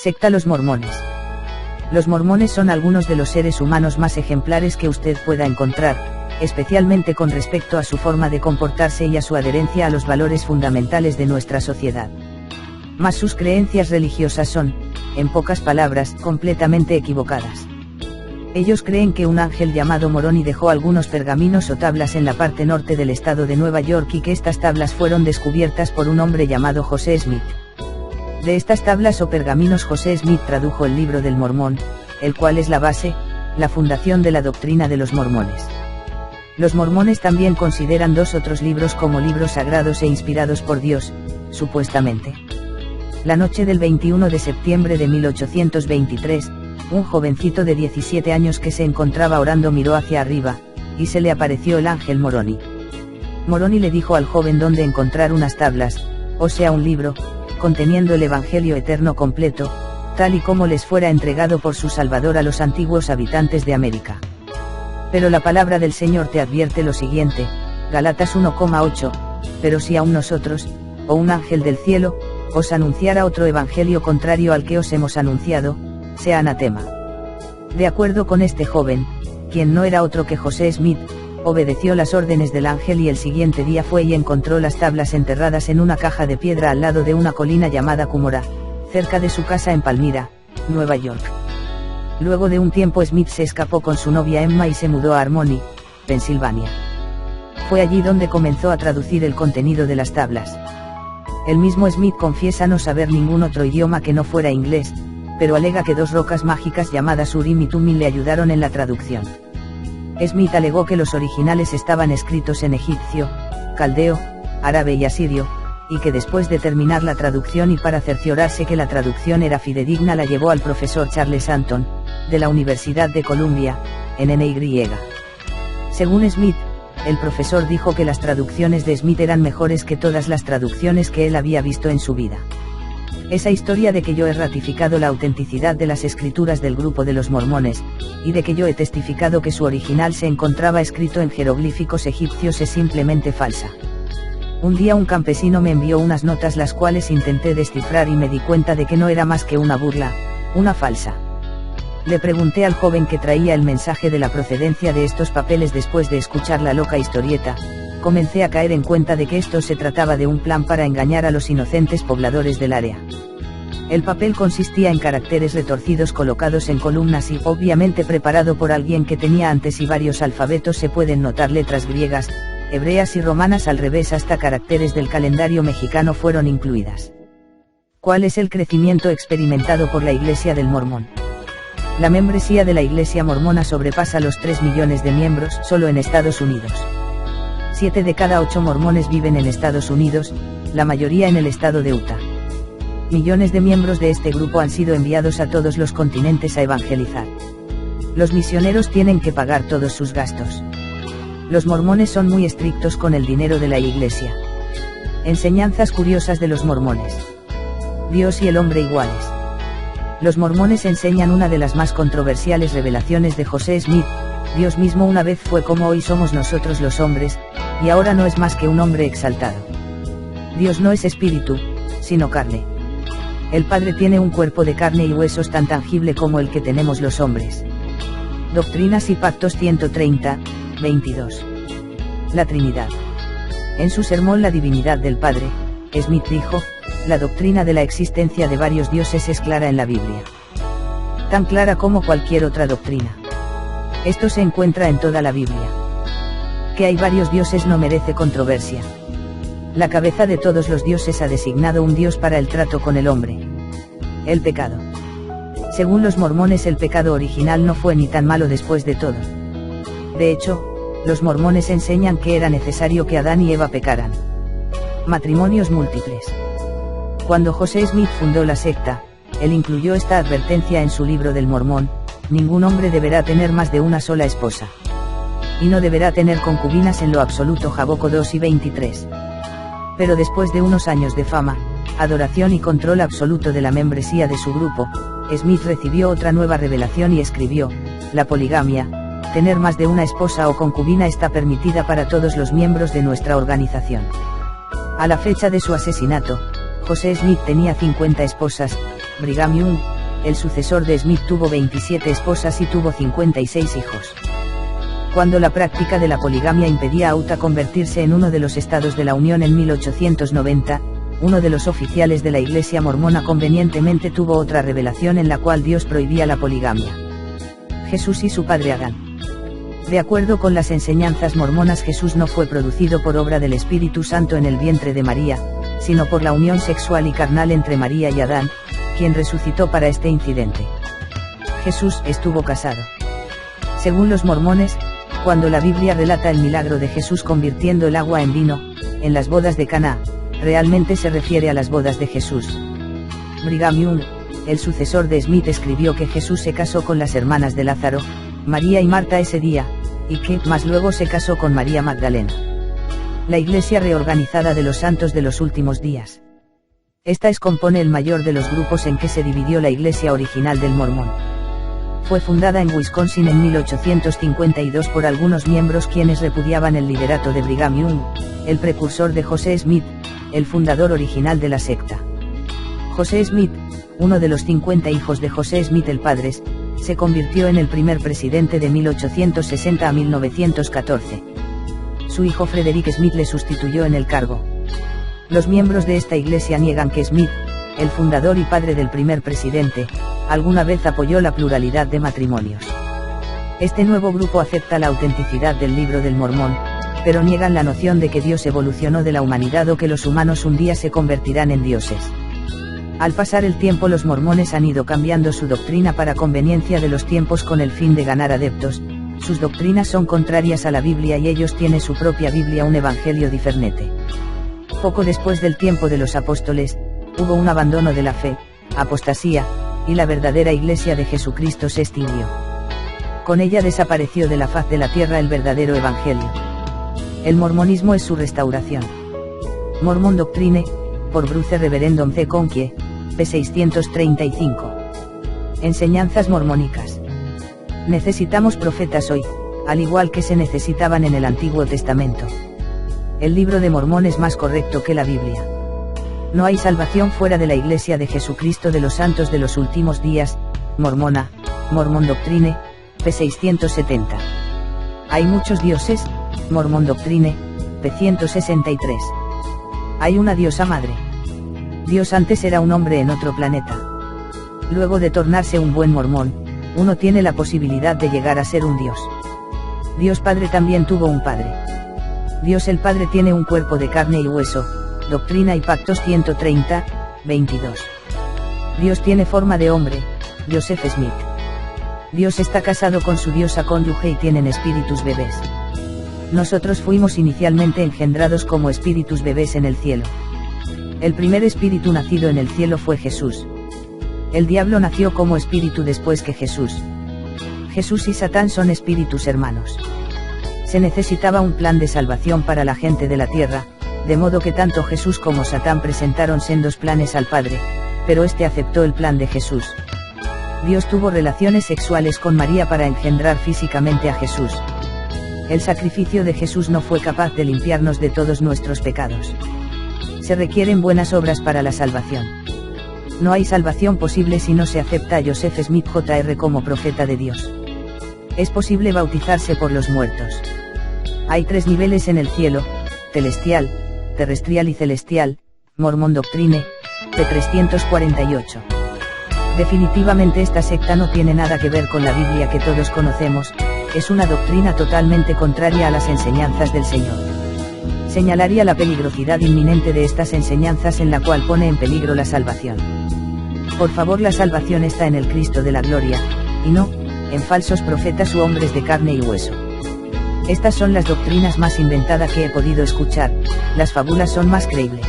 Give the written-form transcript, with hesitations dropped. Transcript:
Secta Los Mormones. Los mormones son algunos de los seres humanos más ejemplares que usted pueda encontrar, especialmente con respecto a su forma de comportarse y a su adherencia a los valores fundamentales de nuestra sociedad. Mas sus creencias religiosas son, en pocas palabras, completamente equivocadas. Ellos creen que un ángel llamado Moroni dejó algunos pergaminos o tablas en la parte norte del estado de Nueva York y que estas tablas fueron descubiertas por un hombre llamado José Smith. De estas tablas o pergaminos José Smith tradujo el Libro del Mormón, el cual es la base, la fundación de la doctrina de los mormones. Los mormones también consideran dos otros libros como libros sagrados e inspirados por Dios, supuestamente. La noche del 21 de septiembre de 1823, un jovencito de 17 años que se encontraba orando miró hacia arriba, y se le apareció el ángel Moroni. Moroni le dijo al joven dónde encontrar unas tablas, o sea un libro, conteniendo el Evangelio eterno completo, tal y como les fuera entregado por su Salvador a los antiguos habitantes de América. Pero la palabra del Señor te advierte lo siguiente, Gálatas 1,8, pero si aún nosotros, o un ángel del cielo, os anunciara otro evangelio contrario al que os hemos anunciado, sea anatema. De acuerdo con este joven, quien no era otro que José Smith, obedeció las órdenes del ángel y el siguiente día fue y encontró las tablas enterradas en una caja de piedra al lado de una colina llamada Cumorah, cerca de su casa en Palmyra, Nueva York. Luego de un tiempo Smith se escapó con su novia Emma y se mudó a Harmony, Pensilvania. Fue allí donde comenzó a traducir el contenido de las tablas. El mismo Smith confiesa no saber ningún otro idioma que no fuera inglés, pero alega que dos rocas mágicas llamadas Urim y Tumim le ayudaron en la traducción. Smith alegó que los originales estaban escritos en egipcio, caldeo, árabe y asirio, y que después de terminar la traducción y para cerciorarse que la traducción era fidedigna la llevó al profesor Charles Anton, de la Universidad de Columbia, en NY. Según Smith, el profesor dijo que las traducciones de Smith eran mejores que todas las traducciones que él había visto en su vida. Esa historia de que yo he ratificado la autenticidad de las escrituras del grupo de los mormones, y de que yo he testificado que su original se encontraba escrito en jeroglíficos egipcios es simplemente falsa. Un día un campesino me envió unas notas las cuales intenté descifrar y me di cuenta de que no era más que una burla, una falsa. Le pregunté al joven que traía el mensaje de la procedencia de estos papeles después de escuchar la loca historieta. Comencé a caer en cuenta de que esto se trataba de un plan para engañar a los inocentes pobladores del área. El papel consistía en caracteres retorcidos colocados en columnas y, obviamente preparado por alguien que tenía antes y varios alfabetos se pueden notar letras griegas, hebreas y romanas al revés hasta caracteres del calendario mexicano fueron incluidas. ¿Cuál es el crecimiento experimentado por la Iglesia del Mormón? La membresía de la Iglesia Mormona sobrepasa los 3 millones de miembros solo en Estados Unidos. 7 de cada 8 mormones viven en Estados Unidos, la mayoría en el estado de Utah. Millones de miembros de este grupo han sido enviados a todos los continentes a evangelizar. Los misioneros tienen que pagar todos sus gastos. Los mormones son muy estrictos con el dinero de la iglesia. Enseñanzas curiosas de los mormones. Dios y el hombre iguales. Los mormones enseñan una de las más controversiales revelaciones de José Smith: Dios mismo una vez fue como hoy somos nosotros los hombres, y ahora no es más que un hombre exaltado. Dios no es espíritu, sino carne. El Padre tiene un cuerpo de carne y huesos tan tangible como el que tenemos los hombres. Doctrinas y Pactos 130, 22. La Trinidad. En su sermón La divinidad del Padre, Smith dijo, la doctrina de la existencia de varios dioses es clara en la Biblia. Tan clara como cualquier otra doctrina. Esto se encuentra en toda la Biblia. Que hay varios dioses no merece controversia. La cabeza de todos los dioses ha designado un dios para el trato con el hombre. El pecado. Según los mormones el pecado original no fue ni tan malo después de todo. De hecho, los mormones enseñan que era necesario que Adán y Eva pecaran. Matrimonios múltiples. Cuando José Smith fundó la secta, él incluyó esta advertencia en su Libro del Mormón: ningún hombre deberá tener más de una sola esposa. Y no deberá tener concubinas en lo absoluto. Jaboco 2 y 23. Pero después de unos años de fama, adoración y control absoluto de la membresía de su grupo, Smith recibió otra nueva revelación y escribió: la poligamia, tener más de una esposa o concubina está permitida para todos los miembros de nuestra organización. A la fecha de su asesinato, José Smith tenía 50 esposas. Brigham Young, el sucesor de Smith, tuvo 27 esposas y tuvo 56 hijos. Cuando la práctica de la poligamia impedía a Utah convertirse en uno de los estados de la Unión en 1890, uno de los oficiales de la Iglesia mormona convenientemente tuvo otra revelación en la cual Dios prohibía la poligamia. Jesús y su padre Adán. De acuerdo con las enseñanzas mormonas, Jesús no fue producido por obra del Espíritu Santo en el vientre de María, sino por la unión sexual y carnal entre María y Adán, quien resucitó para este incidente. Jesús estuvo casado. Según los mormones, cuando la Biblia relata el milagro de Jesús convirtiendo el agua en vino, en las bodas de Caná, realmente se refiere a las bodas de Jesús. Brigham Young, el sucesor de Smith, escribió que Jesús se casó con las hermanas de Lázaro, María y Marta ese día, y que más luego se casó con María Magdalena. La Iglesia reorganizada de los santos de los últimos días. Esta compone el mayor de los grupos en que se dividió la Iglesia original del Mormón. Fue fundada en Wisconsin en 1852 por algunos miembros quienes repudiaban el liderato de Brigham Young, el precursor de José Smith, el fundador original de la secta. José Smith, uno de los 50 hijos de José Smith el padre, se convirtió en el primer presidente de 1860 a 1914. Su hijo Frederick Smith le sustituyó en el cargo. Los miembros de esta iglesia niegan que Smith, el fundador y padre del primer presidente, alguna vez apoyó la pluralidad de matrimonios. Este nuevo grupo acepta la autenticidad del Libro del Mormón, pero niegan la noción de que Dios evolucionó de la humanidad o que los humanos un día se convertirán en dioses. Al pasar el tiempo, los mormones han ido cambiando su doctrina para conveniencia de los tiempos con el fin de ganar adeptos. Sus doctrinas son contrarias a la Biblia y ellos tienen su propia Biblia, un evangelio diferente. Poco después del tiempo de los apóstoles, hubo un abandono de la fe, apostasía, y la verdadera Iglesia de Jesucristo se extinguió. Con ella desapareció de la faz de la tierra el verdadero evangelio. El mormonismo es su restauración. Mormon Doctrine, por Bruce Reverendum C. Conkie, p. 635. Enseñanzas mormónicas. Necesitamos profetas hoy, al igual que se necesitaban en el Antiguo Testamento. El Libro de Mormón es más correcto que la Biblia. No hay salvación fuera de la Iglesia de Jesucristo de los Santos de los Últimos Días, Mormona, Mormon Doctrine, p. 670. Hay muchos dioses, Mormon Doctrine, p. 163. Hay una diosa madre. Dios antes era un hombre en otro planeta. Luego de tornarse un buen mormón, uno tiene la posibilidad de llegar a ser un dios. Dios Padre también tuvo un padre. Dios el Padre tiene un cuerpo de carne y hueso, Doctrina y Pactos 130, 22. Dios tiene forma de hombre, Joseph Smith. Dios está casado con su diosa cónyuge y tienen espíritus bebés. Nosotros fuimos inicialmente engendrados como espíritus bebés en el cielo. El primer espíritu nacido en el cielo fue Jesús. El diablo nació como espíritu después que Jesús. Jesús y Satán son espíritus hermanos. Se necesitaba un plan de salvación para la gente de la tierra, de modo que tanto Jesús como Satán presentaron sendos planes al Padre, pero este aceptó el plan de Jesús. Dios tuvo relaciones sexuales con María para engendrar físicamente a Jesús. El sacrificio de Jesús no fue capaz de limpiarnos de todos nuestros pecados. Se requieren buenas obras para la salvación. No hay salvación posible si no se acepta a Joseph Smith Jr. como profeta de Dios. Es posible bautizarse por los muertos. Hay 3 niveles en el cielo: celestial, terrestrial y celestial, Mormon Doctrine, p. 348. Definitivamente esta secta no tiene nada que ver con la Biblia que todos conocemos, es una doctrina totalmente contraria a las enseñanzas del Señor. Señalaría la peligrosidad inminente de estas enseñanzas en la cual pone en peligro la salvación. Por favor, la salvación está en el Cristo de la gloria, y no en falsos profetas u hombres de carne y hueso. Estas son las doctrinas más inventadas que he podido escuchar, las fábulas son más creíbles.